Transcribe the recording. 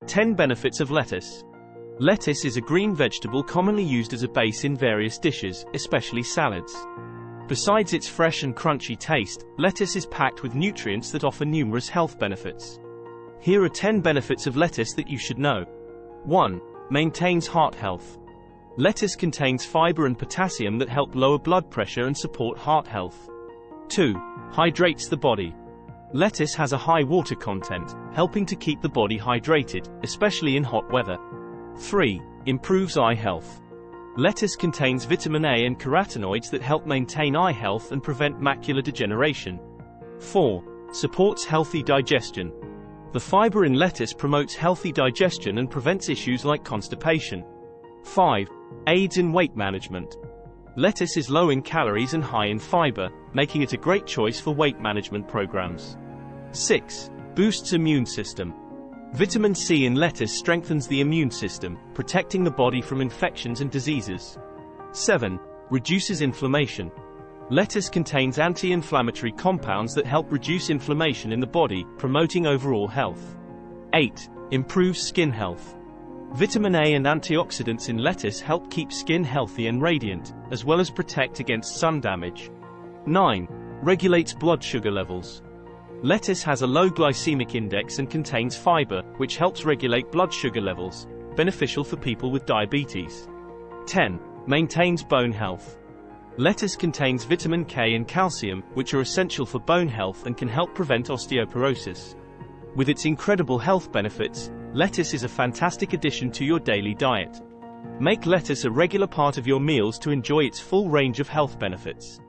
10 benefits of lettuce. Lettuce is a green vegetable commonly used as a base in various dishes, especially salads. Besides its fresh and crunchy taste, lettuce is packed with nutrients that offer numerous health benefits. Here are 10 benefits of lettuce that you should know. 1. Maintains heart health. Lettuce contains fiber and potassium that help lower blood pressure and support heart health. 2. Hydrates the body. Lettuce has a high water content, helping to keep the body hydrated, especially in hot weather. 3. Improves eye health. Lettuce contains vitamin A and carotenoids that help maintain eye health and prevent macular degeneration. 4. Supports healthy digestion. The fiber in lettuce promotes healthy digestion and prevents issues like constipation. 5. Aids in weight management. Lettuce is low in calories and high in fiber, making it a great choice for weight management programs. 6. Boosts immune system. Vitamin C in lettuce strengthens the immune system, protecting the body from infections and diseases. 7. Reduces inflammation. Lettuce contains anti-inflammatory compounds that help reduce inflammation in the body, promoting overall health. 8. Improves skin health. Vitamin A and antioxidants in lettuce help keep skin healthy and radiant, as well as protect against sun damage. 9. Regulates blood sugar levels. Lettuce has a low glycemic index and contains fiber, which helps regulate blood sugar levels, beneficial for people with diabetes. 10. Maintains bone health. Lettuce contains vitamin K and calcium, which are essential for bone health and can help prevent osteoporosis. With its incredible health benefits, lettuce is a fantastic addition to your daily diet. Make lettuce a regular part of your meals to enjoy its full range of health benefits.